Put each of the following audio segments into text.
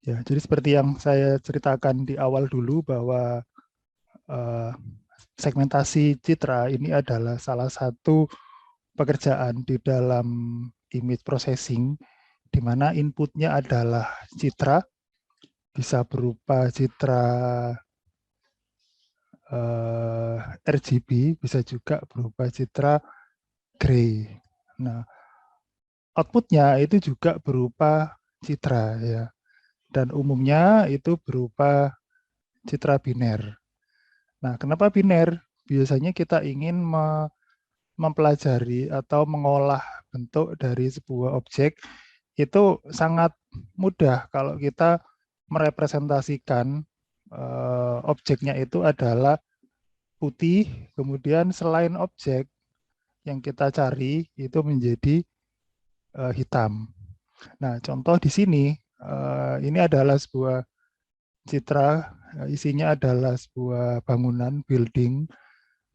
Ya, jadi seperti yang saya ceritakan di awal dulu bahwa eh, segmentasi citra ini adalah salah satu pekerjaan di dalam image processing, di mana inputnya adalah citra, bisa berupa citra RGB, bisa juga berupa citra gray. Nah, outputnya itu juga berupa citra ya, dan umumnya itu berupa citra biner. Nah, kenapa biner? Biasanya kita ingin mempelajari atau mengolah bentuk dari sebuah objek itu sangat mudah kalau kita merepresentasikan objeknya itu adalah putih, kemudian selain objek yang kita cari itu menjadi hitam. Nah, contoh di sini ini adalah sebuah citra, isinya adalah sebuah bangunan, building.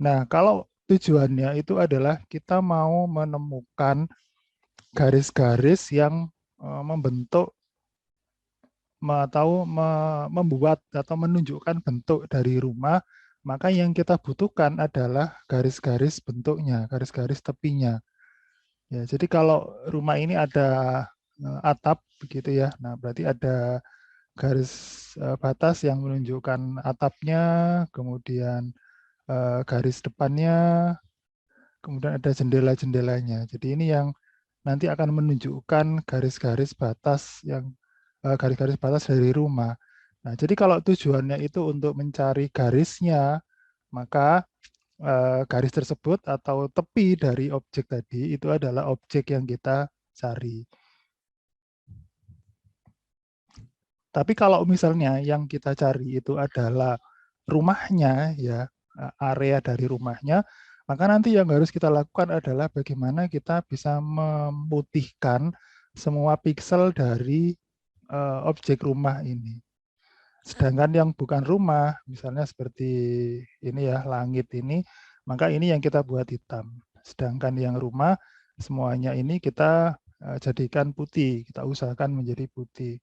Nah, kalau tujuannya itu adalah kita mau menemukan garis-garis yang membentuk atau membuat atau menunjukkan bentuk dari rumah, maka yang kita butuhkan adalah garis-garis bentuknya, garis-garis tepinya. Ya, jadi kalau rumah ini ada atap begitu ya. Nah, berarti ada garis batas yang menunjukkan atapnya, kemudian garis depannya, kemudian ada jendela-jendelanya. Jadi ini yang nanti akan menunjukkan garis-garis batas yang garis-garis batas dari rumah. Nah, jadi kalau tujuannya itu untuk mencari garisnya, maka garis tersebut atau tepi dari objek tadi itu adalah objek yang kita cari. Tapi kalau misalnya yang kita cari itu adalah rumahnya, ya area dari rumahnya, maka nanti yang harus kita lakukan adalah bagaimana kita bisa memutihkan semua piksel dari objek rumah ini. Sedangkan yang bukan rumah, misalnya seperti ini ya, langit ini, maka ini yang kita buat hitam. Sedangkan yang rumah, semuanya ini kita jadikan putih, kita usahakan menjadi putih.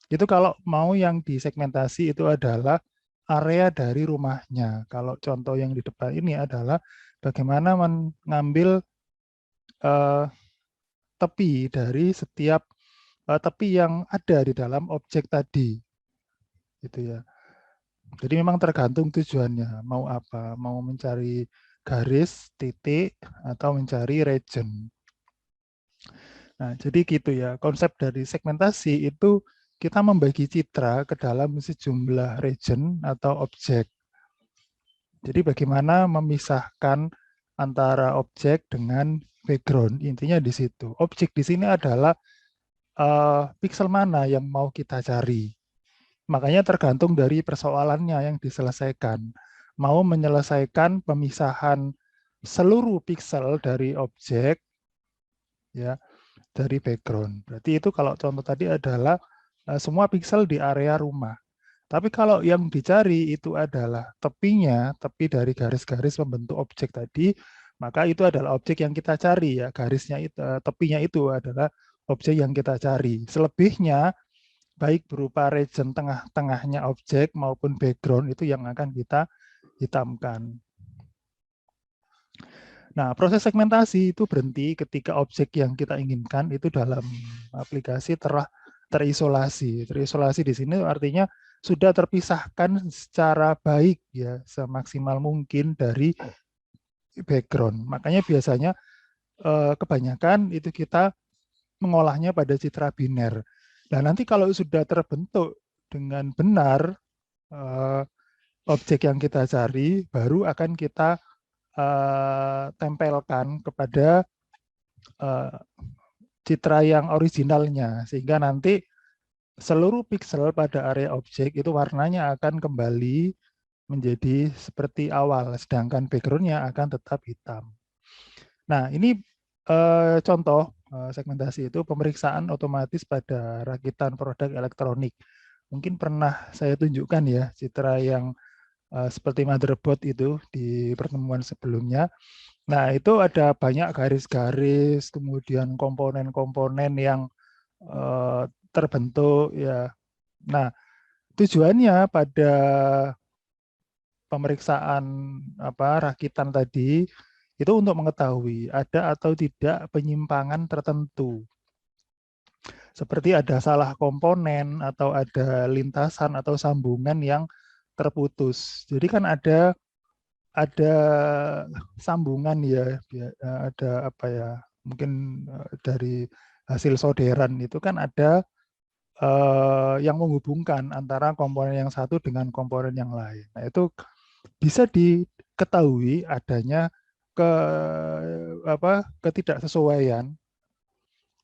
Itu kalau mau yang disegmentasi itu adalah area dari rumahnya. Kalau contoh yang di depan ini adalah bagaimana mengambil eh, tepi dari setiap tepi yang ada di dalam objek tadi. Gitu ya. Jadi memang tergantung tujuannya, mau apa, mau mencari garis, titik, atau mencari region. Nah, jadi gitu ya, konsep dari segmentasi itu kita membagi citra ke dalam sejumlah region atau objek. Jadi bagaimana memisahkan antara objek dengan background, intinya di situ. Objek di sini adalah pixel mana yang mau kita cari. Makanya tergantung dari persoalannya yang diselesaikan. Mau menyelesaikan pemisahan seluruh pixel dari objek ya dari background. Berarti itu kalau contoh tadi adalah semua pixel di area rumah. Tapi kalau yang dicari itu adalah tepinya, tepi dari garis-garis membentuk objek tadi, maka itu adalah objek yang kita cari ya, garisnya itu, tepinya itu adalah objek yang kita cari. Selebihnya baik berupa region tengah-tengahnya objek maupun background itu yang akan kita hitamkan. Nah, proses segmentasi itu berhenti ketika objek yang kita inginkan itu dalam aplikasi telah terisolasi. Terisolasi di sini artinya sudah terpisahkan secara baik ya, semaksimal mungkin dari background. Makanya biasanya kebanyakan itu kita mengolahnya pada citra biner. Dan nanti kalau sudah terbentuk dengan benar objek yang kita cari, baru akan kita tempelkan kepada citra yang originalnya, sehingga nanti seluruh pixel pada area objek itu warnanya akan kembali menjadi seperti awal, sedangkan backgroundnya akan tetap hitam. Nah, ini contoh segmentasi itu pemeriksaan otomatis pada rakitan produk elektronik. Mungkin pernah saya tunjukkan ya citra yang seperti motherboard itu di pertemuan sebelumnya. Nah, itu ada banyak garis-garis, kemudian komponen-komponen yang terbentuk ya Nah, tujuannya pada pemeriksaan rakitan tadi itu untuk mengetahui ada atau tidak penyimpangan tertentu. Seperti ada salah komponen atau ada lintasan atau sambungan yang terputus. Jadi kan ada sambungan ya, ada apa ya? Mungkin dari hasil solderan itu kan ada yang menghubungkan antara komponen yang satu dengan komponen yang lain. Nah, itu bisa diketahui adanya ke ketidaksesuaian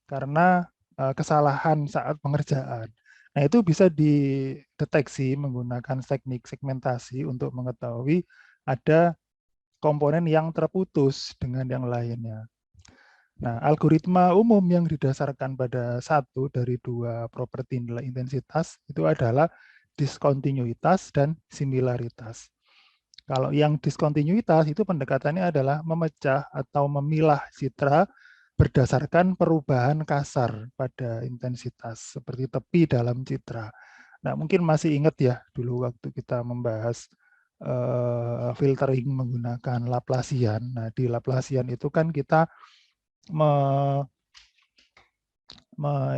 karena kesalahan saat pengerjaan. Nah, itu bisa dideteksi menggunakan teknik segmentasi untuk mengetahui ada komponen yang terputus dengan yang lainnya. Nah, algoritma umum yang didasarkan pada satu dari dua properti nilai intensitas itu adalah diskontinuitas dan similaritas. Kalau yang diskontinuitas itu pendekatannya adalah memecah atau memilah citra berdasarkan perubahan kasar pada intensitas, seperti tepi dalam citra. Nah, mungkin masih ingat ya dulu waktu kita membahas filtering menggunakan Laplacian. Nah, di Laplacian itu kan kita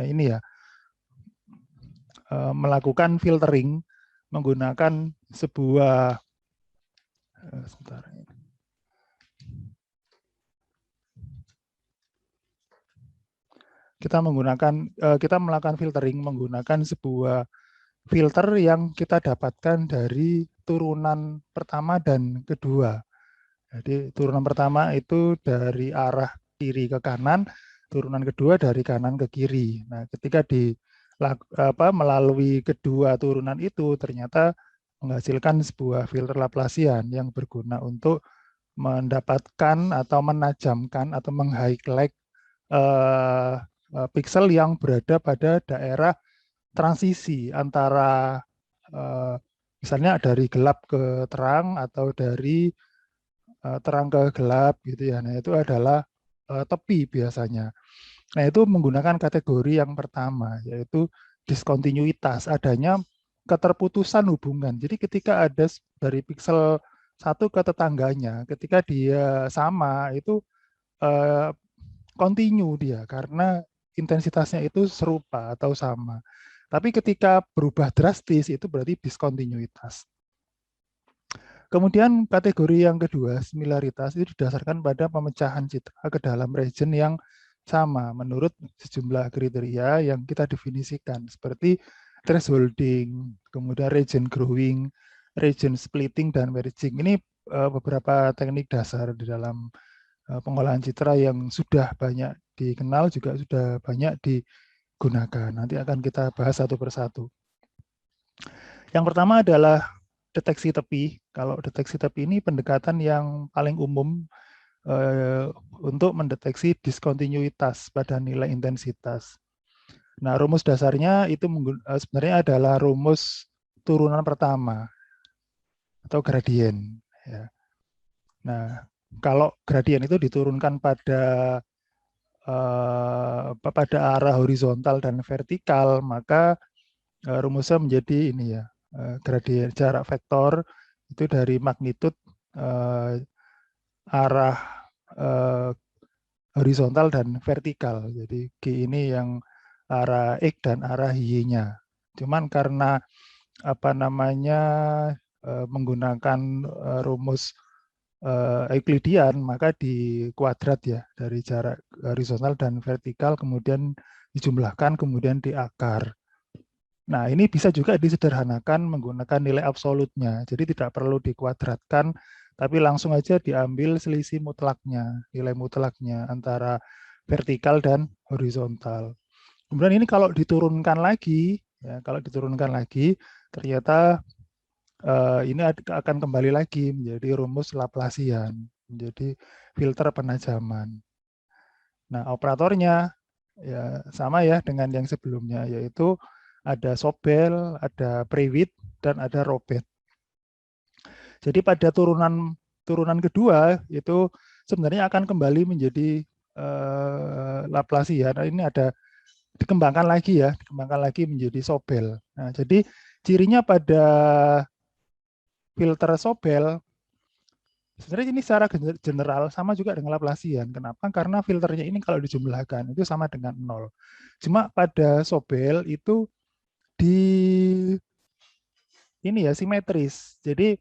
ini ya melakukan filtering menggunakan sebuah sebentar. Kita melakukan filtering menggunakan sebuah filter yang kita dapatkan dari turunan pertama dan kedua. Jadi turunan pertama itu dari arah kiri ke kanan, turunan kedua dari kanan ke kiri. Nah, ketika melalui kedua turunan itu ternyata menghasilkan sebuah filter Laplacian yang berguna untuk mendapatkan atau menajamkan atau meng-highlight pixel yang berada pada daerah transisi antara misalnya dari gelap ke terang atau dari terang ke gelap gitu ya. Nah, itu adalah tepi biasanya. Nah, itu menggunakan kategori yang pertama yaitu diskontinuitas, adanya keterputusan hubungan. Jadi ketika ada dari pixel satu ke tetangganya, ketika dia sama itu continue dia karena intensitasnya itu serupa atau sama. Tapi ketika berubah drastis itu berarti diskontinuitas. Kemudian kategori yang kedua, similaritas, itu didasarkan pada pemecahan citra ke dalam region yang sama menurut sejumlah kriteria yang kita definisikan seperti thresholding, kemudian region growing, region splitting, dan merging. Ini beberapa teknik dasar di dalam pengolahan citra yang sudah banyak dikenal, juga sudah banyak digunakan. Nanti akan kita bahas satu persatu. Yang pertama adalah deteksi tepi. Kalau deteksi tepi ini pendekatan yang paling umum untuk mendeteksi diskontinuitas pada nilai intensitas. Nah, rumus dasarnya itu sebenarnya adalah rumus turunan pertama atau gradien. Ya. Nah, kalau gradien itu diturunkan pada arah horizontal dan vertikal, maka rumusnya menjadi ini ya, gradien jarak vektor itu dari magnitud arah horizontal dan vertikal. Jadi G ini yang arah X dan arah Y-nya. Cuman karena menggunakan rumus Euklidian, maka di kuadrat ya dari jarak horizontal dan vertikal, kemudian dijumlahkan, kemudian diakar. Nah, ini bisa juga disederhanakan menggunakan nilai absolutnya. Jadi tidak perlu dikuadratkan, tapi langsung aja diambil selisih mutlaknya, nilai mutlaknya antara vertikal dan horizontal. Kemudian ini kalau diturunkan lagi, ya, ternyata ini akan kembali lagi menjadi rumus Laplacian, menjadi filter penajaman. Nah, operatornya ya sama ya dengan yang sebelumnya, yaitu ada Sobel, ada Prewitt, dan ada Robet. Jadi pada turunan kedua itu sebenarnya akan kembali menjadi Laplacian. Ini ada dikembangkan lagi ya, dikembangkan lagi menjadi Sobel. Nah, jadi cirinya pada filter Sobel sebenarnya ini secara general sama juga dengan Laplacian. Kenapa? Karena filternya ini kalau dijumlahkan itu sama dengan 0. Cuma pada Sobel itu di ini ya simetris. Jadi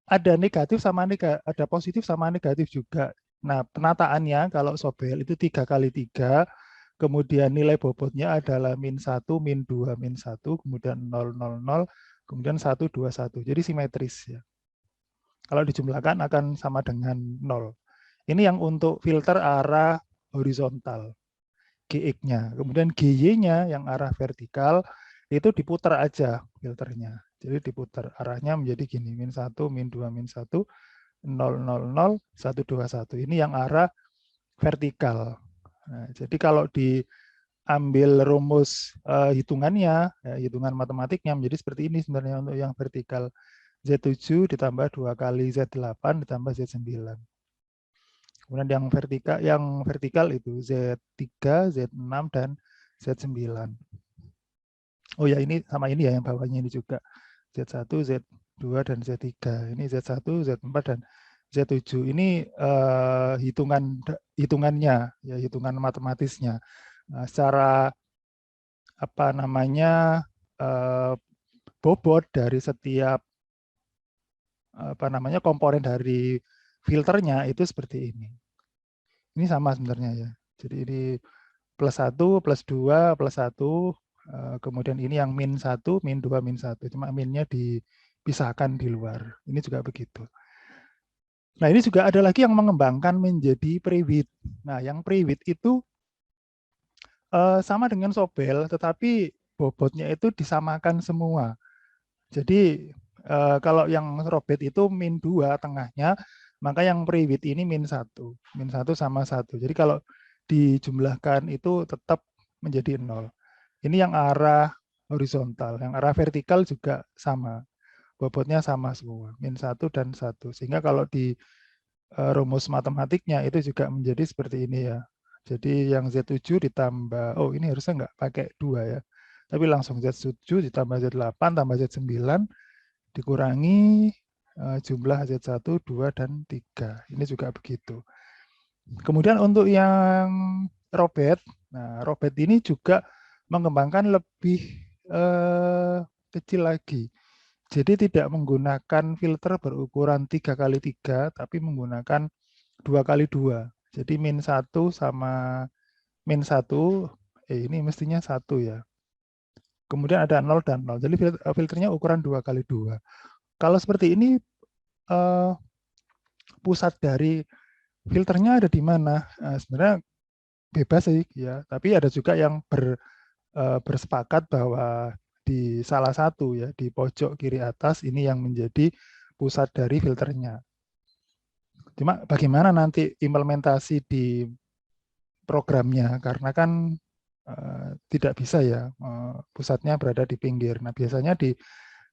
ada negatif sama ada positif sama negatif juga. Nah, penataannya kalau Sobel itu 3 kali 3, kemudian nilai bobotnya adalah -1, -2, -1, kemudian 0, 0, 0, kemudian 1, 2, 1. Jadi simetris ya. Kalau dijumlahkan akan sama dengan 0. Ini yang untuk filter arah horizontal, GX-nya. Kemudian GY-nya yang arah vertikal, itu diputar aja filternya. Jadi diputar arahnya menjadi gini, -1, -2, -1, 0, 0, 0, 1, 2, 1. Ini yang arah vertikal. Nah, jadi kalau diambil rumus hitungannya, ya, hitungan matematiknya menjadi seperti ini sebenarnya untuk yang vertikal. Z7 ditambah 2 kali Z8 ditambah Z9. Kemudian yang vertikal itu Z3, Z6, dan Z9. Oh ya, ini sama ini ya yang bawahnya ini juga. Z1, Z2, dan Z3. Ini Z1, Z4, dan Z7. Ini hitungannya, ya hitungan matematisnya. Nah, secara apa namanya bobot dari setiap komponen dari filternya itu seperti ini. Ini sama sebenarnya ya. Jadi ini +1, +2, +1, kemudian ini yang -1, -2, -1. Cuma minnya dipisahkan di luar. Ini juga begitu. Nah, ini juga ada lagi yang mengembangkan menjadi pre-width. Nah, yang pre-width itu sama dengan Sobel, tetapi bobotnya itu disamakan semua. Jadi kalau yang Robert itu -2 tengahnya, maka yang pre-width ini -1. -1 sama 1. Jadi kalau dijumlahkan itu tetap menjadi 0. Ini yang arah horizontal. Yang arah vertikal juga sama. Bobotnya sama semua. -1 dan 1. Sehingga kalau di rumus matematiknya itu juga menjadi seperti ini ya. Jadi yang Z7 ditambah, oh ini harusnya nggak pakai 2 ya. Tapi langsung Z7 ditambah Z8 tambah Z9 dikurangi jumlah Z1, 2, dan 3. Ini juga begitu. Kemudian untuk yang Robert, nah Robert ini juga mengembangkan lebih kecil lagi. Jadi tidak menggunakan filter berukuran 3 kali 3, tapi menggunakan 2 kali 2. Jadi -1 sama -1, ini mestinya 1 ya. Kemudian ada 0 dan 0. Jadi filternya ukuran 2 kali 2. Kalau seperti ini, pusat dari filternya ada di mana? Nah, sebenarnya bebas sih ya, tapi ada juga yang bersepakat bahwa di salah satu ya, di pojok kiri atas ini yang menjadi pusat dari filternya. Cuma bagaimana nanti implementasi di programnya, karena kan tidak bisa ya pusatnya berada di pinggir. Nah, biasanya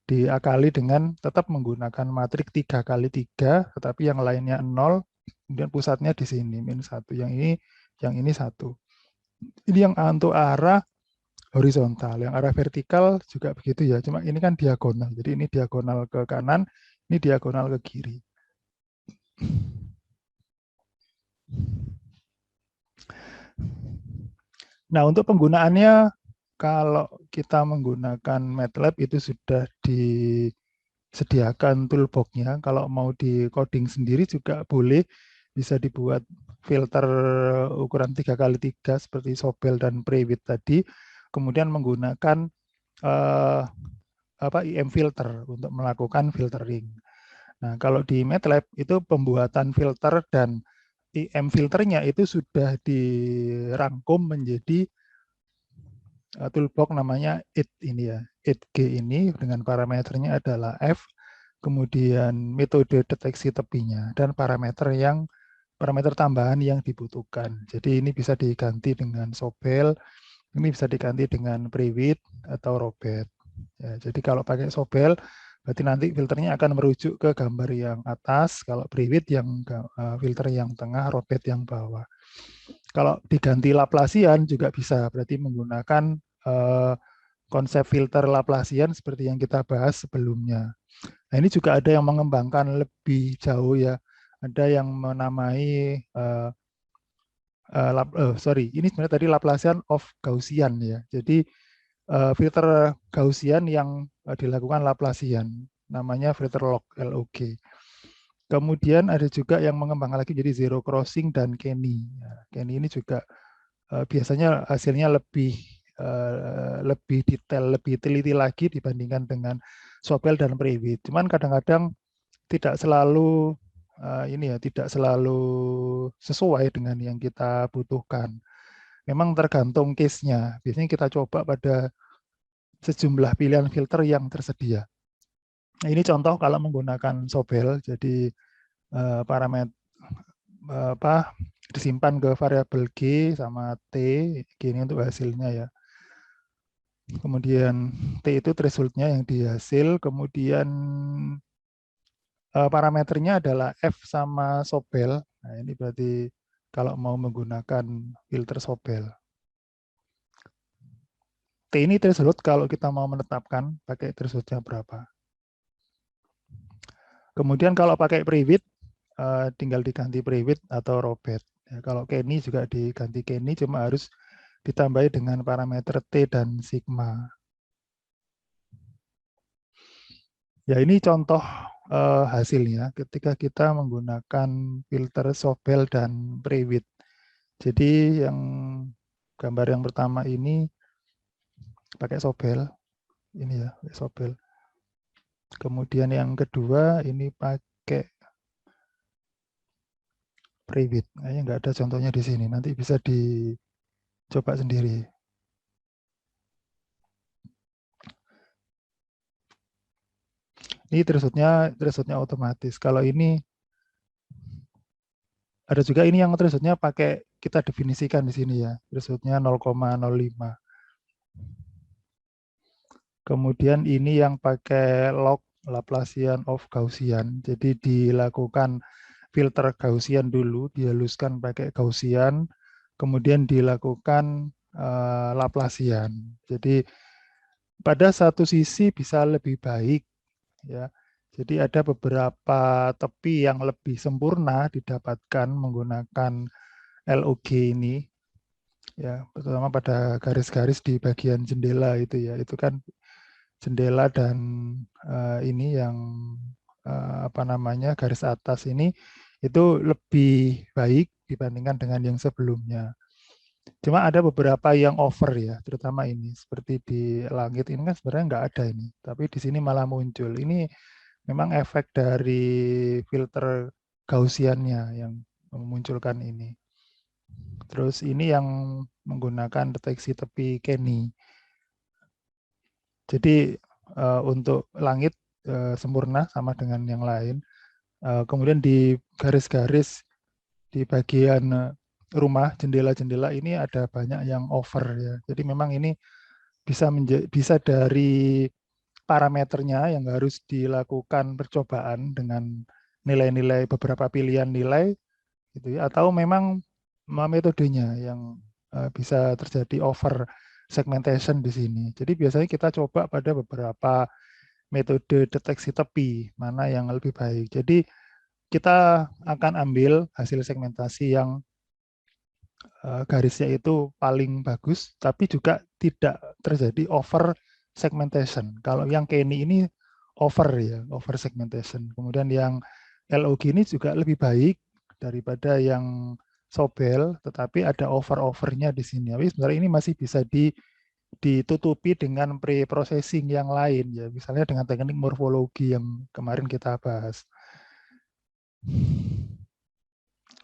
diakali dengan tetap menggunakan matrik 3 kali 3, tetapi yang lainnya 0, kemudian pusatnya di sini -1. Yang ini 1. Ini yang untuk arah horizontal. Yang arah vertikal juga begitu ya, cuma ini kan diagonal. Jadi ini diagonal ke kanan, ini diagonal ke kiri. Nah, untuk penggunaannya, kalau kita menggunakan MATLAB itu sudah disediakan toolbox-nya. Kalau mau di coding sendiri juga boleh, bisa dibuat filter ukuran 3 kali 3 seperti Sobel dan pre-width tadi, kemudian menggunakan IM filter untuk melakukan filtering. Nah, kalau di MATLAB itu pembuatan filter dan IM filternya itu sudah dirangkum menjadi toolbox namanya IT ini ya. IT-G ini dengan parameternya adalah F, kemudian metode deteksi tepinya, dan parameter tambahan yang dibutuhkan. Jadi ini bisa diganti dengan Sobel, ini bisa diganti dengan pre-width atau Robert. Ya, jadi kalau pakai Sobel, berarti nanti filternya akan merujuk ke gambar yang atas, kalau pre-width yang filter yang tengah, Robert yang bawah. Kalau diganti Laplacian juga bisa, berarti menggunakan konsep filter Laplacian seperti yang kita bahas sebelumnya. Nah, ini juga ada yang mengembangkan lebih jauh ya. Ada yang menamai ini sebenarnya tadi Laplacian of Gaussian ya. Jadi filter Gaussian yang dilakukan Laplacian, namanya filter log LOG. Kemudian ada juga yang mengembangkan lagi jadi zero crossing dan Kenny. Kenny ini juga biasanya hasilnya lebih detail, lebih teliti lagi dibandingkan dengan Sobel dan Prewitt. Cuman kadang-kadang tidak selalu tidak selalu sesuai dengan yang kita butuhkan. Memang tergantung case-nya. Biasanya kita coba pada sejumlah pilihan filter yang tersedia. Nah, ini contoh kalau menggunakan Sobel, jadi parameter disimpan ke variabel G sama T, G ini untuk hasilnya ya. Kemudian T itu threshold-nya yang dihasil, kemudian parameternya adalah F sama Sobel. Nah, ini berarti kalau mau menggunakan filter Sobel. T ini threshold kalau kita mau menetapkan pakai threshold-nya berapa. Kemudian kalau pakai Prewitt, tinggal diganti Prewitt atau Robert. Ya, kalau Kenny juga diganti Kenny, cuma harus ditambahi dengan parameter T dan sigma. Ya, ini contoh hasilnya ketika kita menggunakan filter Sobel dan Prewitt. Jadi yang gambar yang pertama ini pakai Sobel, ini ya, pakai Sobel. Kemudian yang kedua ini pakai Prewitt. Kayaknya nggak ada contohnya di sini. Nanti bisa dicoba sendiri. Ini thresholdnya otomatis. Kalau ini ada juga ini yang thresholdnya pakai kita definisikan di sini ya. Thresholdnya 0,05. Kemudian ini yang pakai log Laplacian of Gaussian. Jadi dilakukan filter Gaussian dulu, dihaluskan pakai Gaussian, kemudian dilakukan Laplacian. Jadi pada satu sisi bisa lebih baik ya. Jadi ada beberapa tepi yang lebih sempurna didapatkan menggunakan LOG ini ya, terutama pada garis-garis di bagian jendela itu ya. Itu kan jendela dan ini yang garis atas ini itu lebih baik dibandingkan dengan yang sebelumnya. Cuma ada beberapa yang over ya, terutama ini seperti di langit ini kan sebenarnya nggak ada ini, tapi di sini malah muncul. Ini memang efek dari filter Gaussian-nya yang memunculkan ini. Terus ini yang menggunakan deteksi tepi Kenny. Jadi untuk langit sempurna sama dengan yang lain. Kemudian di garis-garis di bagian rumah jendela-jendela ini ada banyak yang over ya. Jadi memang ini bisa dari parameternya yang harus dilakukan percobaan dengan nilai-nilai beberapa pilihan nilai gitu ya, atau memang metodenya yang bisa terjadi over segmentation di sini. Jadi biasanya kita coba pada beberapa metode deteksi tepi mana yang lebih baik. Jadi kita akan ambil hasil segmentasi yang garisnya itu paling bagus, tapi juga tidak terjadi over segmentation. Kalau yang Kenny ini over ya, over segmentation. Kemudian yang LOG ini juga lebih baik daripada yang Sobel, tetapi ada over-overnya di sini. Tapi sebenarnya ini masih bisa ditutupi dengan pre-processing yang lain ya, misalnya dengan teknik morfologi yang kemarin kita bahas.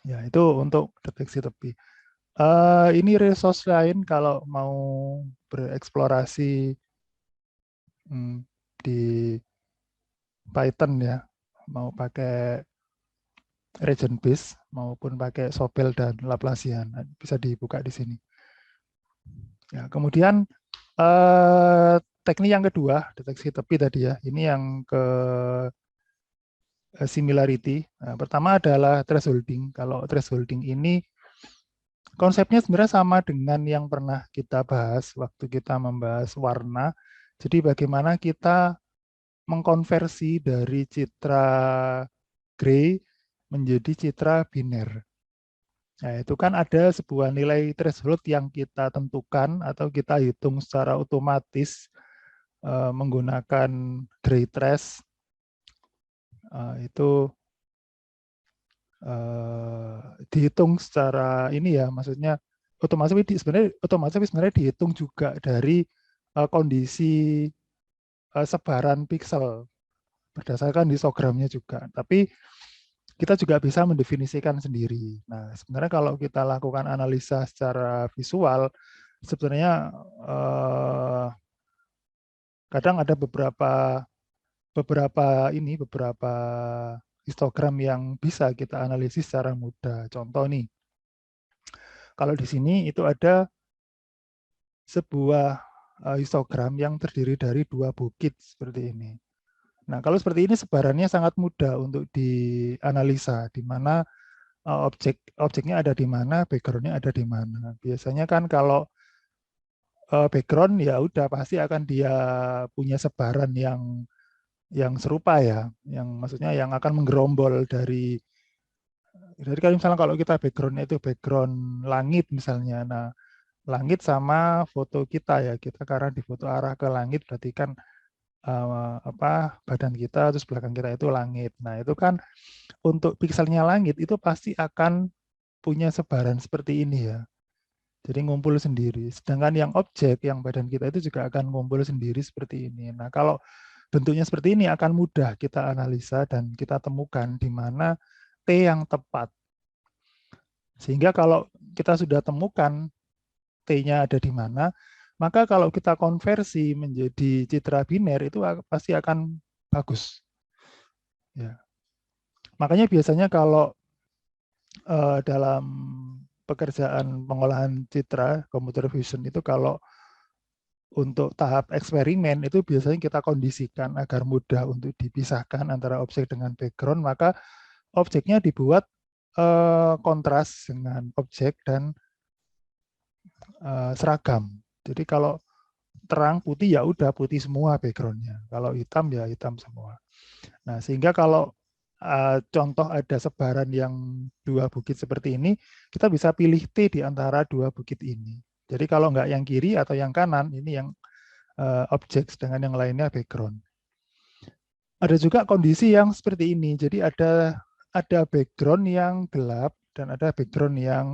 Ya, itu untuk deteksi tepi. Ini resource lain kalau mau bereksplorasi di Python ya, mau pakai region base maupun pakai Sobel dan Laplacian, bisa dibuka di sini. Ya, kemudian teknik yang kedua, deteksi tepi tadi ya, ini yang ke similarity. Nah, pertama adalah thresholding. Kalau thresholding ini Konsepnya sebenarnya sama dengan yang pernah kita bahas waktu kita membahas warna. Jadi bagaimana kita mengkonversi dari citra gray menjadi citra biner. Nah, itu kan ada sebuah nilai threshold yang kita tentukan atau kita hitung secara otomatis menggunakan gray trace. Itu dihitung secara ini ya, maksudnya otomatis sebenarnya dihitung juga dari kondisi sebaran piksel berdasarkan histogramnya juga. Tapi kita juga bisa mendefinisikan sendiri. Nah, sebenarnya kalau kita lakukan analisa secara visual, sebenarnya kadang ada beberapa histogram yang bisa kita analisis secara mudah. Contoh nih, kalau di sini itu ada sebuah histogram yang terdiri dari dua bukit seperti ini. Nah, kalau seperti ini sebarannya sangat mudah untuk dianalisa, di mana objeknya ada di mana, background-nya ada di mana. Biasanya kan kalau background ya udah pasti akan dia punya sebaran yang serupa ya, yang maksudnya yang akan menggerombol dari kalau misalnya kalau kita background-nya itu background langit misalnya. Nah, langit sama foto kita ya, kita karena di foto arah ke langit berarti kan badan kita terus belakang kita itu langit. Nah, itu kan untuk pikselnya langit itu pasti akan punya sebaran seperti ini ya. Jadi ngumpul sendiri. Sedangkan yang objek, yang badan kita itu juga akan ngumpul sendiri seperti ini. Nah, kalau bentuknya seperti ini akan mudah kita analisa dan kita temukan di mana T yang tepat. Sehingga kalau kita sudah temukan T-nya ada di mana, maka kalau kita konversi menjadi citra biner itu pasti akan bagus. Ya. Makanya biasanya kalau dalam pekerjaan pengolahan citra computer vision itu kalau untuk tahap eksperimen itu biasanya kita kondisikan agar mudah untuk dipisahkan antara objek dengan background, maka objeknya dibuat kontras dengan objek dan seragam. Jadi kalau terang putih ya udah putih semua backgroundnya. Kalau hitam ya hitam semua. Nah, sehingga kalau contoh ada sebaran yang dua bukit seperti ini, kita bisa pilih T di antara dua bukit ini. Jadi kalau nggak yang kiri atau yang kanan, ini yang objek, sedangkan yang lainnya background. Ada juga kondisi yang seperti ini. Jadi ada background yang gelap dan ada background yang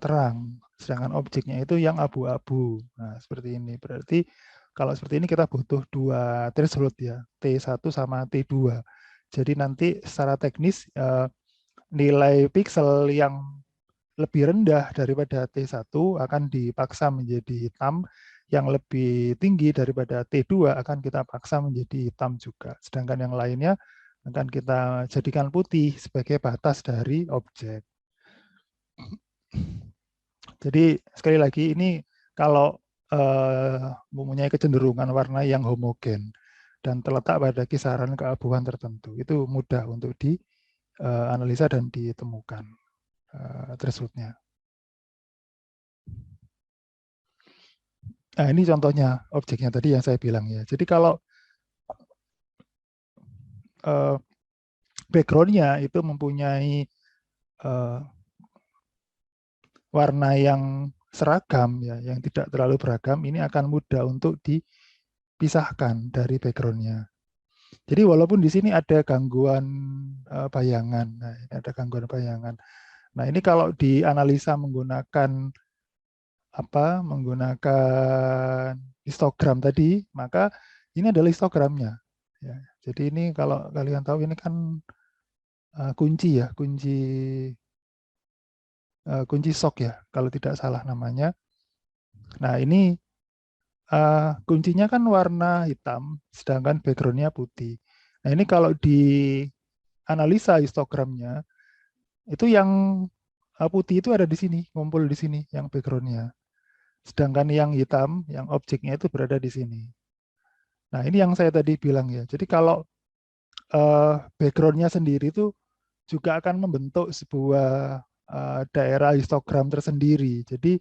terang. Sedangkan objeknya itu yang abu-abu. Nah, seperti ini. Berarti kalau seperti ini kita butuh dua threshold ya, T1 sama T2. Jadi nanti secara teknis nilai piksel yang lebih rendah daripada T1 akan dipaksa menjadi hitam, yang lebih tinggi daripada T2 akan kita paksa menjadi hitam juga. Sedangkan yang lainnya akan kita jadikan putih sebagai batas dari objek. Jadi sekali lagi ini kalau mempunyai kecenderungan warna yang homogen dan terletak pada kisaran keabuan tertentu, itu mudah untuk dianalisa dan ditemukan threshold-nya. Nah, ini contohnya objeknya tadi yang saya bilang ya. Jadi kalau background-nya itu mempunyai warna yang seragam ya, yang tidak terlalu beragam, ini akan mudah untuk dipisahkan dari background-nya. Jadi walaupun di sini ada gangguan bayangan, nah ini ada gangguan bayangan. Nah ini kalau dianalisa menggunakan menggunakan histogram tadi, maka ini adalah histogramnya. Ya, jadi ini kalau kalian tahu ini kan kunci ya, kunci SOC ya, kalau tidak salah namanya. Nah ini kuncinya kan warna hitam, sedangkan background-nya putih. Nah ini kalau dianalisa histogramnya, itu yang putih itu ada di sini, ngumpul di sini, yang background-nya. Sedangkan yang hitam, yang objeknya itu berada di sini. Nah ini yang saya tadi bilang ya. Jadi kalau background-nya sendiri itu juga akan membentuk sebuah daerah histogram tersendiri. Jadi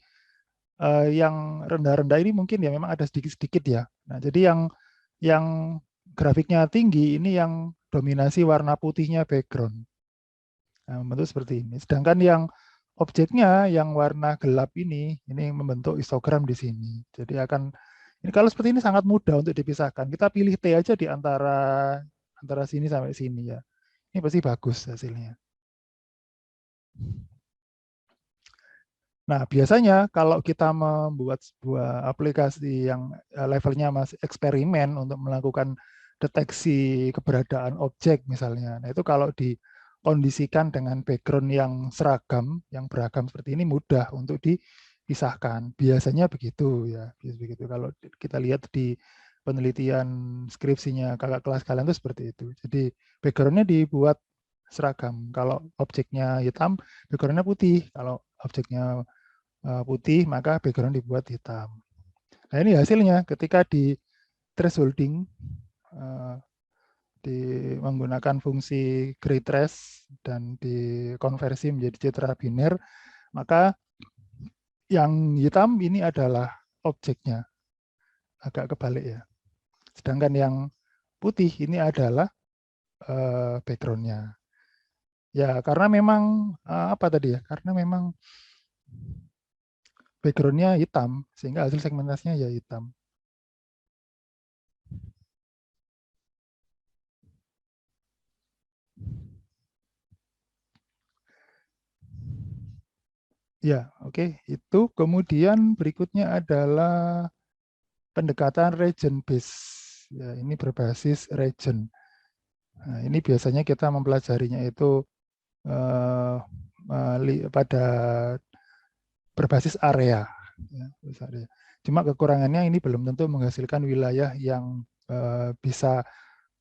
yang rendah-rendah ini mungkin ya memang ada sedikit-sedikit ya. Nah, jadi yang grafiknya tinggi ini yang dominasi warna putihnya background. Nah, membentuk seperti ini. Sedangkan yang objeknya yang warna gelap ini membentuk histogram di sini. Jadi ini kalau seperti ini sangat mudah untuk dipisahkan. Kita pilih T aja di antara sini sampai sini ya. Ini pasti bagus hasilnya. Nah, biasanya kalau kita membuat sebuah aplikasi yang levelnya masih eksperimen untuk melakukan deteksi keberadaan objek misalnya. Nah, itu kalau dikondisikan dengan background yang seragam, yang beragam seperti ini mudah untuk dipisahkan. Biasanya begitu ya. Begitu. Kalau kita lihat di penelitian skripsinya kakak kelas kalian itu seperti itu. Jadi backgroundnya dibuat seragam. Kalau objeknya hitam, backgroundnya putih. Kalau objeknya putih, maka background dibuat hitam. Nah, ini hasilnya ketika di thresholding menggunakan fungsi gray trace dan dikonversi menjadi citra biner, maka yang hitam ini adalah objeknya, agak kebalik ya. Sedangkan yang putih ini adalah background-nya. Ya, karena memang apa tadi ya? Karena memang background-nya hitam, sehingga hasil segmentasinya ya hitam. Ya, oke. Itu kemudian berikutnya adalah pendekatan region base. Ya, ini berbasis region. Nah, ini biasanya kita mempelajarinya itu pada berbasis area. Ya, cuma kekurangannya ini belum tentu menghasilkan wilayah yang bisa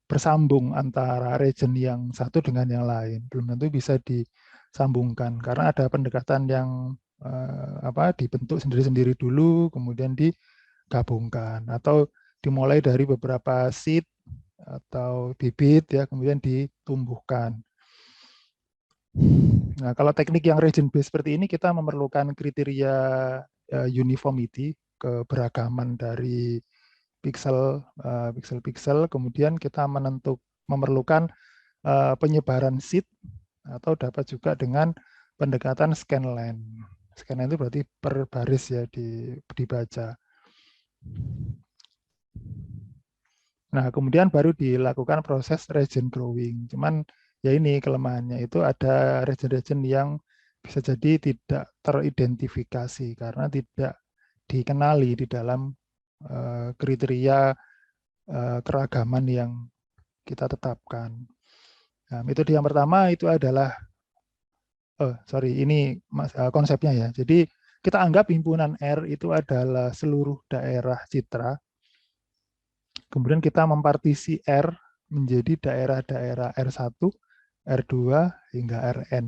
bersambung antara region yang satu dengan yang lain. Belum tentu bisa disambungkan karena ada pendekatan yang dibentuk sendiri-sendiri dulu, kemudian digabungkan atau dimulai dari beberapa seed atau bibit ya, kemudian ditumbuhkan. Nah, kalau teknik yang region based seperti ini kita memerlukan kriteria uniformity, keberagaman dari pixel-pixel, kemudian kita memerlukan penyebaran seed atau dapat juga dengan pendekatan scanline. Scanline itu berarti per baris ya dibaca. Nah, kemudian baru dilakukan proses region growing. Cuman ya ini kelemahannya itu ada region-region yang bisa jadi tidak teridentifikasi karena tidak dikenali di dalam kriteria keragaman yang kita tetapkan. Nah, metode yang pertama itu adalah ini konsepnya ya. Jadi kita anggap himpunan R itu adalah seluruh daerah citra. Kemudian kita mempartisi R menjadi daerah-daerah R1, R2 hingga Rn.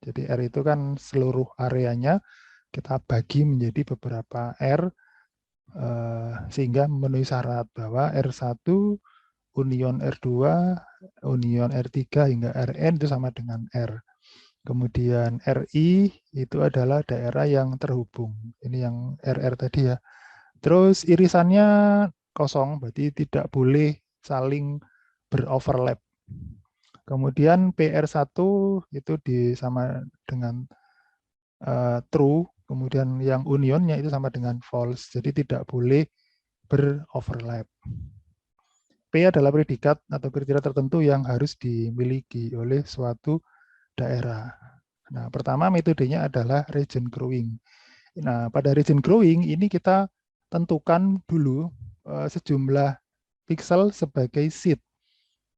Jadi R itu kan seluruh areanya kita bagi menjadi beberapa R sehingga memenuhi syarat bahwa R1 union R2 union R3 hingga Rn itu sama dengan R. Kemudian RI itu adalah daerah yang terhubung. Ini yang RR tadi ya. Terus irisannya kosong, berarti tidak boleh saling beroverlap. Kemudian PR1 itu sama dengan true, kemudian yang unionnya itu sama dengan false. Jadi tidak boleh beroverlap. P adalah predikat atau kriteria tertentu yang harus dimiliki oleh suatu daerah. Nah, pertama metodenya adalah region growing. Nah, pada region growing ini kita tentukan dulu sejumlah pixel sebagai seed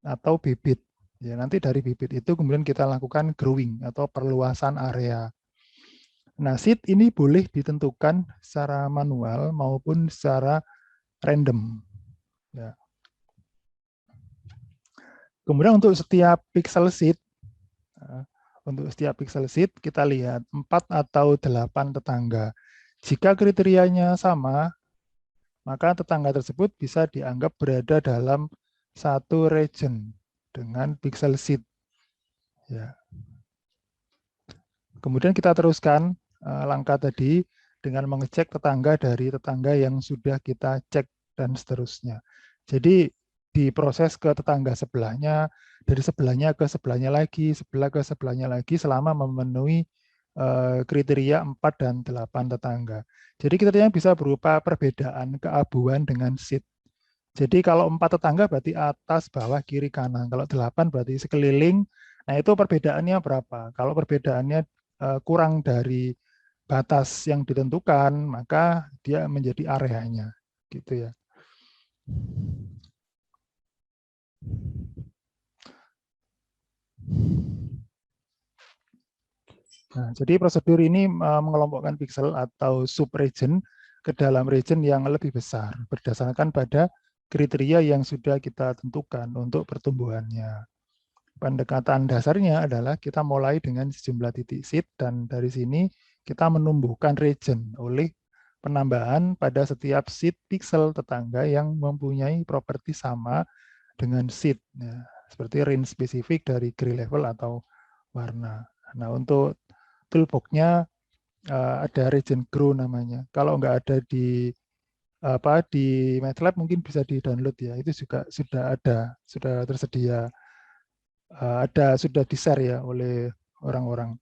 atau bibit. Ya, nanti dari bibit itu kemudian kita lakukan growing atau perluasan area. Nah, seed ini boleh ditentukan secara manual maupun secara random. Ya. Kemudian untuk setiap pixel seed, kita lihat 4 atau 8 tetangga. Jika kriterianya sama, maka tetangga tersebut bisa dianggap berada dalam satu region dengan pixel seed. Ya. Kemudian kita teruskan langkah tadi dengan mengecek tetangga dari tetangga yang sudah kita cek dan seterusnya. Jadi diproses ke tetangga sebelahnya, dari sebelahnya ke sebelahnya lagi, sebelah ke sebelahnya lagi selama memenuhi kriteria 4 dan 8 tetangga. Jadi kriterianya bisa berupa perbedaan keabuan dengan seed. Jadi kalau 4 tetangga berarti atas, bawah, kiri, kanan. Kalau 8 berarti sekeliling. Nah itu perbedaannya berapa? Kalau perbedaannya kurang dari batas yang ditentukan, maka dia menjadi areanya, gitu ya. Nah, jadi prosedur ini mengelompokkan pixel atau subregion ke dalam region yang lebih besar berdasarkan pada kriteria yang sudah kita tentukan untuk pertumbuhannya. Pendekatan dasarnya adalah kita mulai dengan sejumlah titik seed dan dari sini kita menumbuhkan region oleh penambahan pada setiap seed pixel tetangga yang mempunyai properti sama dengan seed, ya, seperti range spesifik dari gray level atau warna. Nah, untuk toolbox-nya ada region grow namanya. Kalau nggak ada di MATLAB mungkin bisa di-download ya. Itu juga sudah ada, sudah tersedia, sudah di-share ya oleh orang-orang.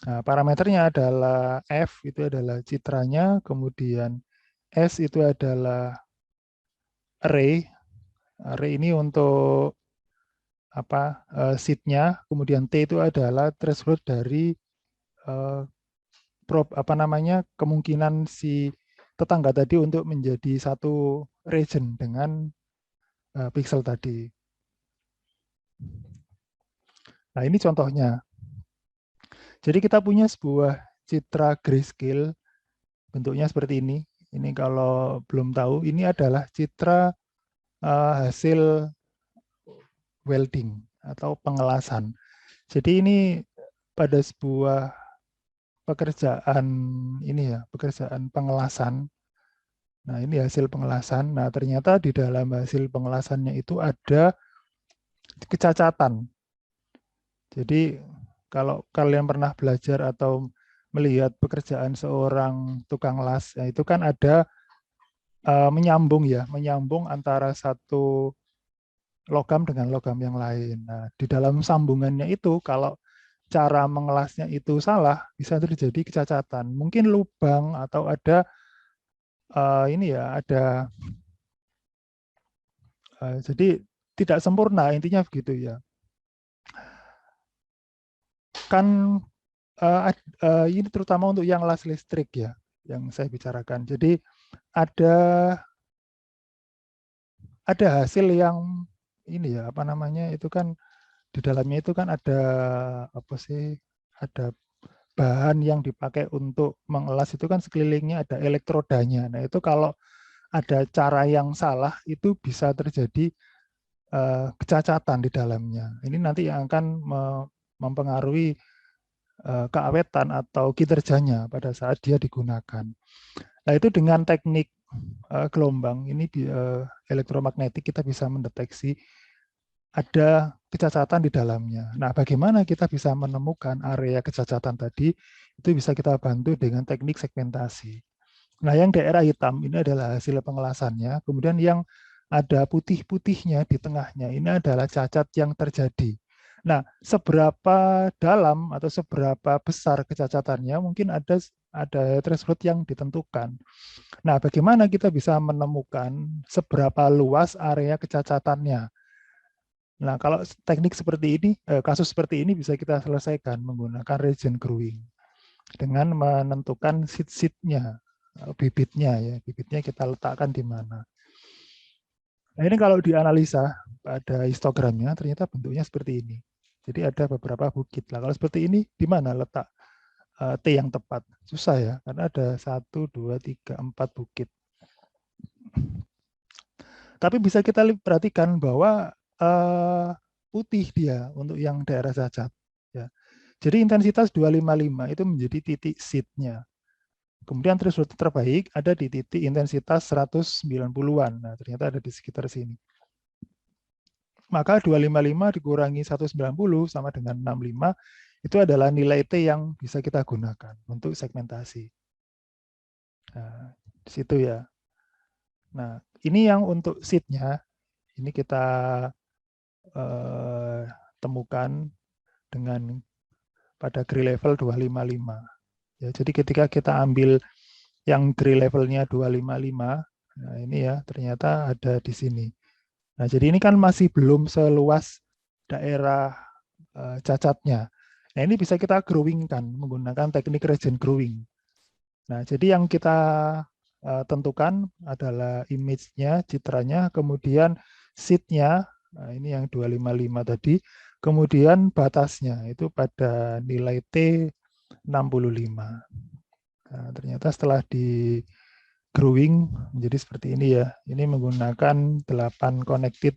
Nah, parameternya adalah F itu adalah citranya, kemudian S itu adalah array. Array ini untuk seed-nya, kemudian T itu adalah threshold dari kemungkinan si tetangga tadi untuk menjadi satu region dengan pixel tadi. Nah, ini contohnya. Jadi kita punya sebuah citra grayscale, bentuknya seperti ini. Ini kalau belum tahu, ini adalah citra hasil welding atau pengelasan. Jadi ini pada sebuah pekerjaan pekerjaan pengelasan. Nah, ini hasil pengelasan. Nah, ternyata di dalam hasil pengelasannya itu ada kecacatan. Jadi kalau kalian pernah belajar atau melihat pekerjaan seorang tukang las, ya itu kan ada menyambung antara satu logam dengan logam yang lain. Nah, di dalam sambungannya itu kalau cara mengelasnya itu salah, bisa terjadi kecacatan. Mungkin lubang atau ada jadi tidak sempurna, intinya begitu ya. Kan ini terutama untuk yang las listrik ya, yang saya bicarakan. Jadi ada hasil yang itu kan di dalamnya itu kan ada bahan yang dipakai untuk mengelas itu kan sekelilingnya ada elektrodanya. Nah itu kalau ada cara yang salah itu bisa terjadi kecacatan di dalamnya. Ini nanti yang akan mempengaruhi keawetan atau kinerjanya pada saat dia digunakan. Nah itu dengan teknik gelombang ini elektromagnetik kita bisa mendeteksi ada kecacatan di dalamnya. Nah, bagaimana kita bisa menemukan area kecacatan tadi? Itu bisa kita bantu dengan teknik segmentasi. Nah, yang daerah hitam ini adalah hasil pengelasannya. Kemudian yang ada putih-putihnya di tengahnya ini adalah cacat yang terjadi. Nah, seberapa dalam atau seberapa besar kecacatannya mungkin ada threshold yang ditentukan. Nah, bagaimana kita bisa menemukan seberapa luas area kecacatannya? Nah, kalau teknik seperti ini, kasus seperti ini bisa kita selesaikan menggunakan region growing dengan menentukan seed-seednya, bibitnya ya, bibitnya kita letakkan di mana. Nah, ini kalau dianalisa pada histogramnya ternyata bentuknya seperti ini. Jadi ada beberapa bukit lah. Kalau seperti ini, di mana letak T yang tepat? Susah ya, karena ada 1, 2, 3, 4 bukit. Tapi bisa kita perhatikan bahwa putih dia untuk yang daerah cacat. Ya. Jadi intensitas 255 itu menjadi titik seed-nya. Kemudian threshold terbaik ada di titik intensitas 190-an. Nah, ternyata ada di sekitar sini. Maka 255 dikurangi 190 sama dengan 65, itu adalah nilai T yang bisa kita gunakan untuk segmentasi. Nah, di situ ya. Nah, ini yang untuk seed-nya, ini kita temukan dengan pada gray level 255. Ya, jadi ketika kita ambil yang gray levelnya 255, nah ini ya ternyata ada di sini. Nah, jadi ini kan masih belum seluas daerah cacatnya. Nah, ini bisa kita growing-kan menggunakan teknik region growing. Nah, jadi yang kita tentukan adalah image-nya, citranya, kemudian seed-nya, nah ini yang 255 tadi, kemudian batasnya itu pada nilai T 65. Nah, ternyata setelah di growing menjadi seperti ini ya. Ini menggunakan 8 connected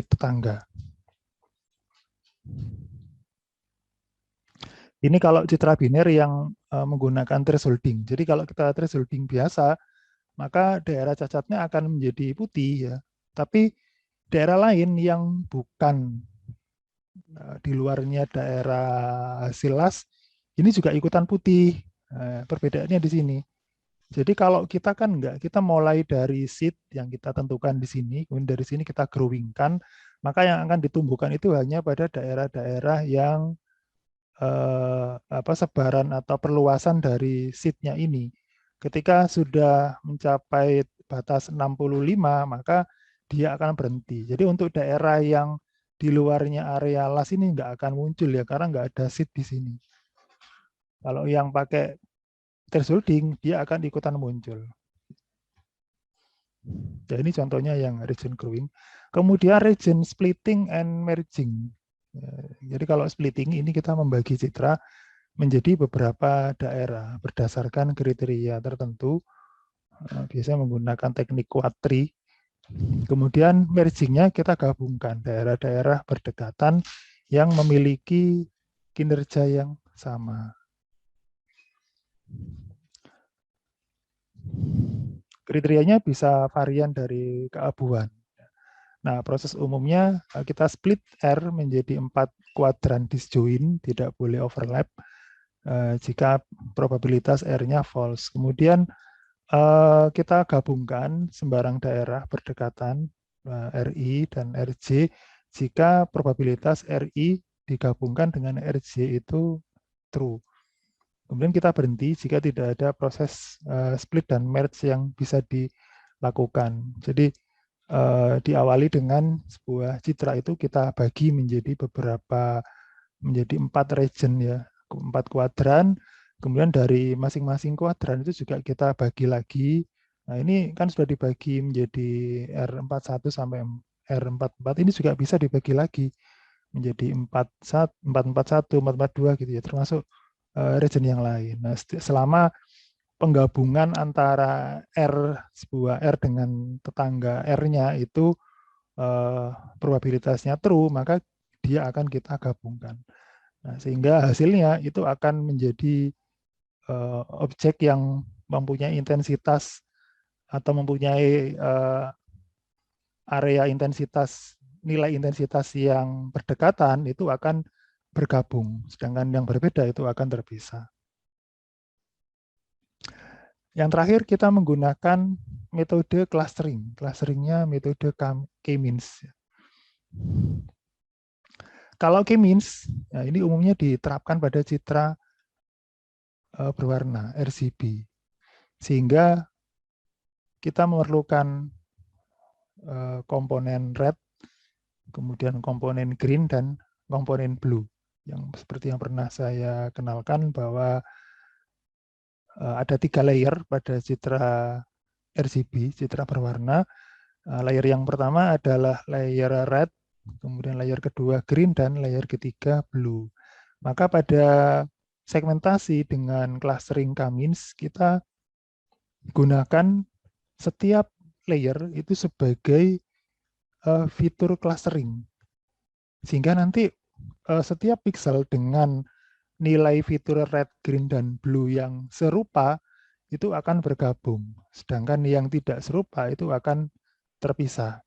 tetangga. Ini kalau citra biner yang menggunakan thresholding. Jadi kalau kita thresholding biasa, maka daerah cacatnya akan menjadi putih ya. Tapi daerah lain yang bukan di luarnya daerah hasil las, ini juga ikutan putih. Perbedaannya di sini. Jadi kalau kita kan enggak, kita mulai dari seed yang kita tentukan di sini, kemudian dari sini kita growingkan, maka yang akan ditumbuhkan itu hanya pada daerah-daerah yang sebaran atau perluasan dari seed-nya ini. Ketika sudah mencapai batas 65, maka dia akan berhenti. Jadi untuk daerah yang di luarnya area las ini nggak akan muncul ya, karena nggak ada seed di sini. Kalau yang pakai thresholding, dia akan ikutan muncul. Ya, ini contohnya yang region growing. Kemudian region splitting and merging. Jadi kalau splitting ini kita membagi citra menjadi beberapa daerah berdasarkan kriteria tertentu, biasanya menggunakan teknik quadri. Kemudian mergingnya kita gabungkan daerah-daerah berdekatan yang memiliki kinerja yang sama. Kriterianya bisa varian dari keabuan. Nah, proses umumnya kita split R menjadi 4 kuadran disjoin, tidak boleh overlap jika probabilitas R-nya false. Kemudian kita gabungkan sembarang daerah berdekatan RI dan RJ jika probabilitas RI digabungkan dengan RJ itu true. Kemudian kita berhenti jika tidak ada proses split dan merge yang bisa dilakukan. Jadi diawali dengan sebuah citra itu kita bagi menjadi menjadi 4 region ya, 4 kuadran. Kemudian dari masing-masing kuadran itu juga kita bagi lagi. Nah, ini kan sudah dibagi menjadi R41 sampai R44. Ini juga bisa dibagi lagi menjadi 441, 442 gitu ya, termasuk region yang lain. Nah, selama penggabungan antara sebuah R dengan tetangga R-nya itu probabilitasnya true, maka dia akan kita gabungkan. Nah, sehingga hasilnya itu akan menjadi objek yang mempunyai intensitas atau mempunyai area intensitas, nilai intensitas yang berdekatan itu akan bergabung, sedangkan yang berbeda itu akan terpisah. Yang terakhir kita menggunakan metode clustering. Clusteringnya metode K-means. Kalau K-means, ya ini umumnya diterapkan pada citra berwarna RGB, sehingga kita memerlukan komponen red, kemudian komponen green dan komponen blue. Yang seperti yang pernah saya kenalkan bahwa ada 3 layer pada citra RGB, citra berwarna. Layer yang pertama adalah layer red, kemudian layer kedua green, dan layer ketiga blue. Maka pada segmentasi dengan clustering K-means, kita gunakan setiap layer itu sebagai fitur clustering. Sehingga nanti setiap pixel dengan nilai fitur red, green, dan blue yang serupa itu akan bergabung. Sedangkan yang tidak serupa itu akan terpisah.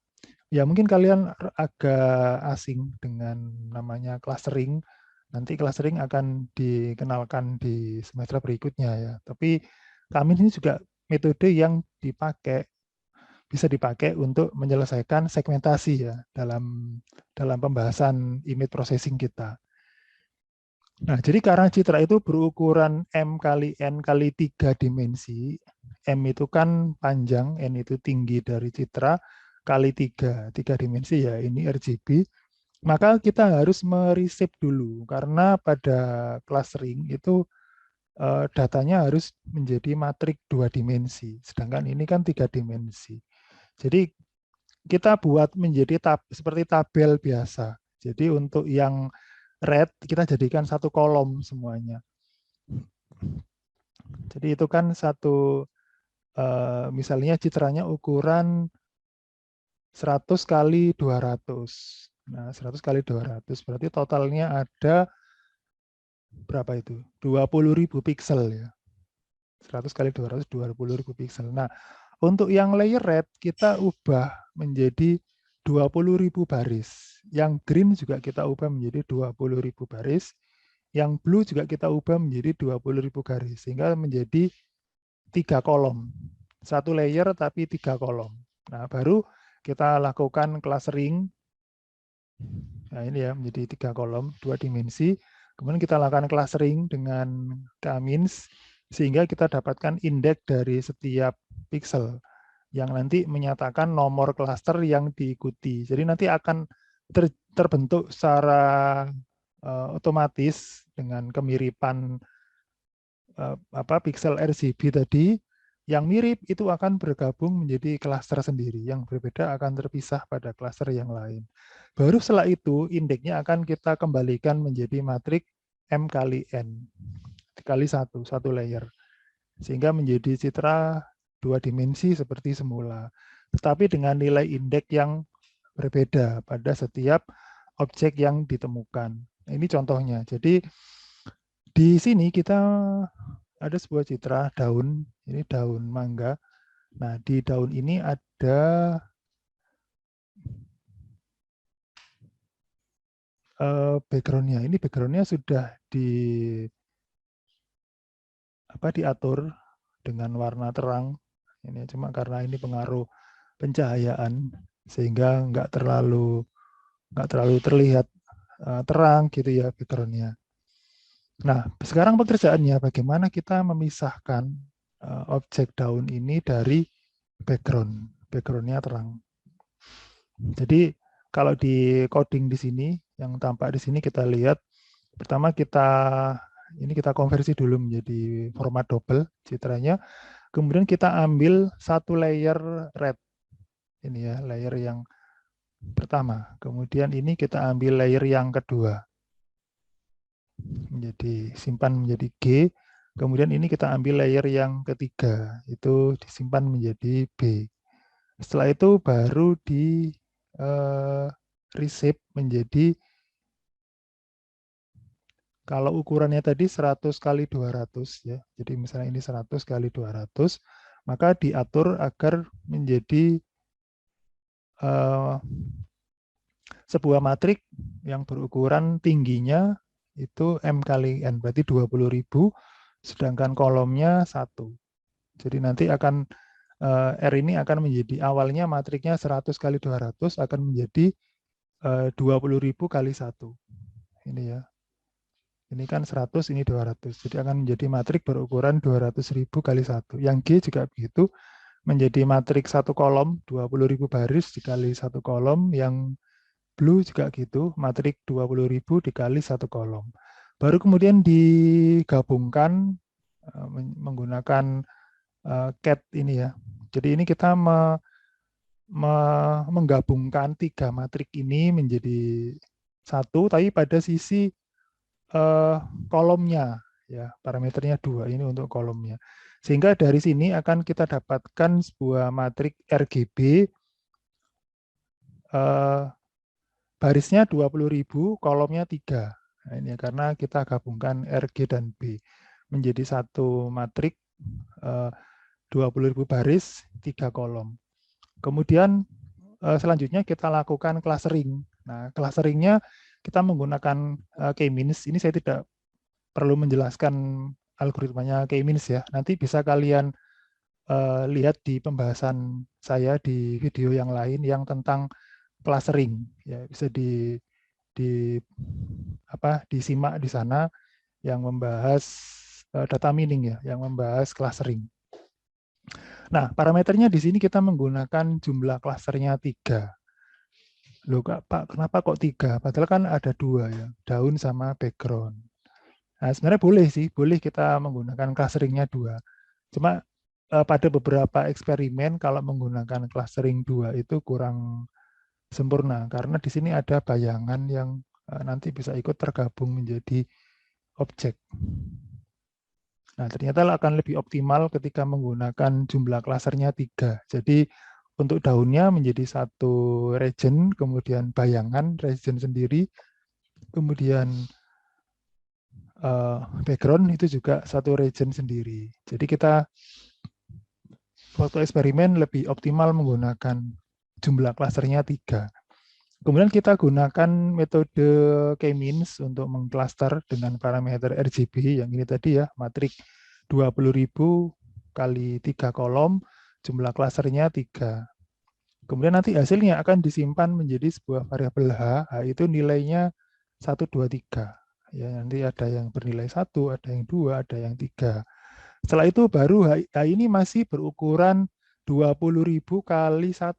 Ya, mungkin kalian agak asing dengan namanya clustering. Nanti clustering akan dikenalkan di semester berikutnya ya. Tapi kami ini juga metode yang bisa dipakai untuk menyelesaikan segmentasi ya dalam pembahasan image processing kita. Nah, jadi karena citra itu berukuran M kali N kali 3 dimensi, M itu kan panjang, N itu tinggi dari citra, kali 3 dimensi ya, ini RGB, maka kita harus mereshape dulu, karena pada clustering itu datanya harus menjadi matrik 2 dimensi, sedangkan ini kan 3 dimensi. Jadi kita buat menjadi seperti tabel biasa. Jadi untuk yang red kita jadikan satu kolom semuanya. Jadi itu kan misalnya citranya ukuran 100 kali 200. Nah, 100 kali 200 berarti totalnya ada berapa itu? 20.000 piksel ya. 100 kali 200, 20.000 piksel. Nah, untuk yang layer red kita ubah menjadi 20.000 baris. Yang green juga kita ubah menjadi 20.000 baris. Yang blue juga kita ubah menjadi 20.000 garis. Sehingga menjadi 3 kolom. Satu layer tapi 3 kolom. Nah, baru kita lakukan clustering. Nah, ini ya menjadi 3 kolom, 2 dimensi. Kemudian kita lakukan clustering dengan K-means sehingga kita dapatkan indeks dari setiap pixel yang nanti menyatakan nomor klaster yang diikuti. Jadi nanti akan terbentuk secara otomatis dengan kemiripan pixel RGB tadi. Yang mirip itu akan bergabung menjadi klaster sendiri, yang berbeda akan terpisah pada klaster yang lain. Baru setelah itu indeksnya akan kita kembalikan menjadi matrik M kali N kali satu layer, sehingga menjadi citra 2 dimensi seperti semula, tetapi dengan nilai indeks yang berbeda pada setiap objek yang ditemukan. Ini contohnya. Jadi di sini kita ada sebuah citra daun, ini daun mangga. Nah, di daun ini ada background-nya. Ini background-nya sudah diatur dengan warna terang. Ini cuma karena ini pengaruh pencahayaan sehingga nggak terlalu terlihat terang gitu ya background-nya. Nah, sekarang pekerjaannya bagaimana kita memisahkan objek daun ini dari background. Background-nya terang. Jadi kalau di coding di sini, yang tampak di sini kita lihat, pertama kita konversi dulu menjadi format double citranya, kemudian kita ambil satu layer red, ini ya layer yang pertama, kemudian ini kita ambil layer yang kedua, simpan menjadi G, kemudian ini kita ambil layer yang ketiga, itu disimpan menjadi B. Setelah itu baru di reshape menjadi, kalau ukurannya tadi 100 kali 200 ya. Jadi misalnya ini 100 kali 200, maka diatur agar menjadi sebuah matrik yang berukuran tingginya itu M kali N, berarti 20.000, sedangkan kolomnya 1. Jadi nanti akan R ini akan menjadi, awalnya matriknya 100 kali 200 akan menjadi 20.000 kali 1. Ini ya. Ini kan 100, ini 200. Jadi akan menjadi matrik berukuran 200.000 kali 1. Yang G juga begitu, menjadi matrik satu kolom, 20.000 baris dikali satu kolom. Yang blue juga gitu, matrik 20.000 dikali satu kolom. Baru kemudian digabungkan menggunakan cat ini ya. Jadi ini kita menggabungkan 3 matrik ini menjadi satu, tapi pada sisi kolomnya ya, parameternya 2 ini untuk kolomnya. Sehingga dari sini akan kita dapatkan sebuah matrik RGB barisnya 20.000, kolomnya 3. Nah, ini karena kita gabungkan RG dan B menjadi satu matrik 20.000 baris, 3 kolom. Kemudian selanjutnya kita lakukan clustering. Nah, clusteringnya kita menggunakan k-means. Ini saya tidak perlu menjelaskan algoritmanya k-means ya. Nanti bisa kalian lihat di pembahasan saya di video yang lain yang tentang clustering. Ya, bisa disimak di sana yang membahas data mining ya, yang membahas clustering. Nah, parameternya di sini kita menggunakan jumlah klasternya 3. Loh Pak, kenapa kok 3? Padahal kan ada 2 ya, daun sama background. Nah, sebenarnya boleh sih, boleh kita menggunakan clusteringnya 2. Cuma pada beberapa eksperimen kalau menggunakan clustering 2 itu kurang sempurna, karena di sini ada bayangan yang nanti bisa ikut tergabung menjadi objek. Nah, ternyata akan lebih optimal ketika menggunakan jumlah klasernya 3. Jadi untuk daunnya menjadi satu region, kemudian bayangan region sendiri, kemudian background itu juga satu region sendiri. Jadi kita waktu eksperimen lebih optimal menggunakan jumlah klasternya 3. Kemudian kita gunakan metode k-means untuk mengklaster dengan parameter RGB yang ini tadi ya, matrik 20.000 kali 3 kolom, jumlah klasternya 3. Kemudian nanti hasilnya akan disimpan menjadi sebuah variabel H itu nilainya 1, 2, 3. Ya, nanti ada yang bernilai 1, ada yang 2, ada yang 3. Setelah itu baru H ini masih berukuran 20.000 kali 1.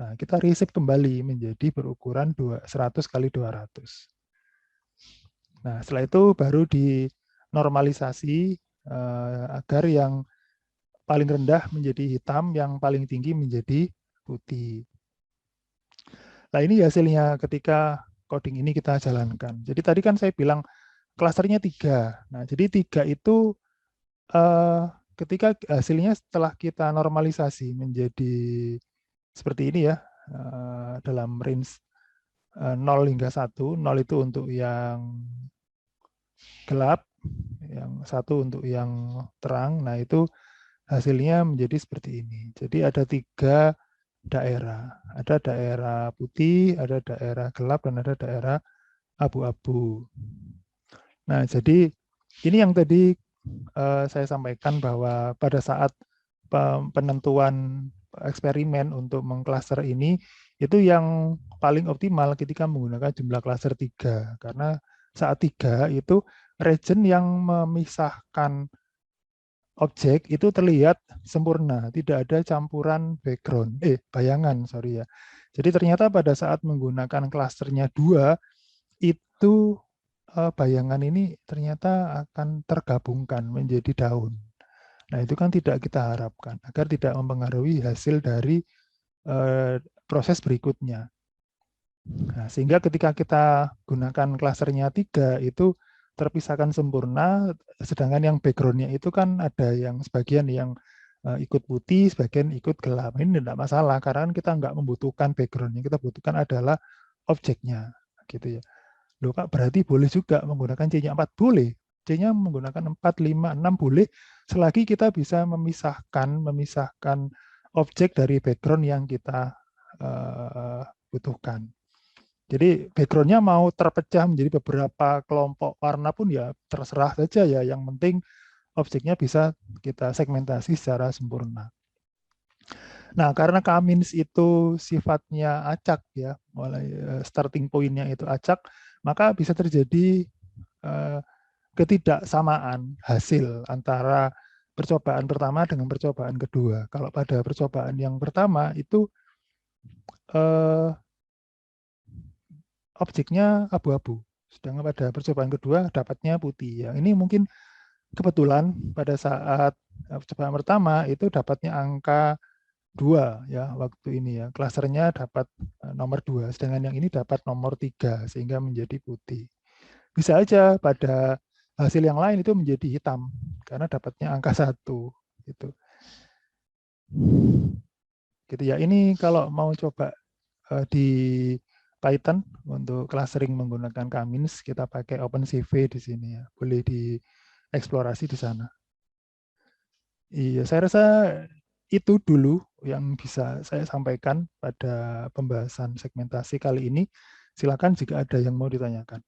Nah, kita reset kembali menjadi berukuran 100 kali 200. Nah, setelah itu baru dinormalisasi agar yang paling rendah menjadi hitam, yang paling tinggi menjadi putih. Nah, ini hasilnya ketika coding ini kita jalankan. Jadi tadi kan saya bilang klasternya 3. Nah, jadi 3 itu ketika hasilnya setelah kita normalisasi menjadi seperti ini ya, dalam range 0 hingga 1, 0 itu untuk yang gelap, yang 1 untuk yang terang, nah itu hasilnya menjadi seperti ini. Jadi ada 3 daerah, ada daerah putih, ada daerah gelap, dan ada daerah abu-abu. Nah, jadi ini yang tadi saya sampaikan bahwa pada saat penentuan eksperimen untuk mengklaster ini, itu yang paling optimal ketika menggunakan jumlah klaster 3. Karena saat 3 itu region yang memisahkan objek itu terlihat sempurna, tidak ada campuran background, bayangan, sorry ya. Jadi ternyata pada saat menggunakan klasternya 2, itu bayangan ini ternyata akan tergabungkan menjadi daun. Nah, itu kan tidak kita harapkan, agar tidak mempengaruhi hasil dari proses berikutnya. Nah, sehingga ketika kita gunakan klasternya 3, itu terpisahkan sempurna, sedangkan yang background-nya itu kan ada yang sebagian yang ikut putih, sebagian ikut gelap. Ini tidak masalah, karena kita nggak membutuhkan background. Yang kita butuhkan adalah objeknya. Gitu ya. Loh Kak, berarti boleh juga menggunakan C-nya 4? Boleh. C-nya menggunakan 4, 5, 6 boleh, selagi kita bisa memisahkan objek dari background yang kita butuhkan. Jadi background-nya mau terpecah menjadi beberapa kelompok warna pun ya terserah saja ya. Yang penting objeknya bisa kita segmentasi secara sempurna. Nah, karena k-means itu sifatnya acak ya, mulai starting point-nya itu acak, maka bisa terjadi ketidaksamaan hasil antara percobaan pertama dengan percobaan kedua. Kalau pada percobaan yang pertama itu objeknya abu-abu, sedangkan pada percobaan kedua dapatnya putih. Ya, ini mungkin kebetulan pada saat percobaan pertama itu dapatnya angka 2 ya waktu ini ya. Klasternya dapat nomor 2, sedangkan yang ini dapat nomor 3 sehingga menjadi putih. Bisa aja pada hasil yang lain itu menjadi hitam karena dapatnya angka 1 gitu. Gitu ya. Ini kalau mau coba di Python untuk clustering menggunakan k-means, kita pakai OpenCV di sini ya. Boleh dieksplorasi di sana. Iya, saya rasa itu dulu yang bisa saya sampaikan pada pembahasan segmentasi kali ini. Silakan jika ada yang mau ditanyakan.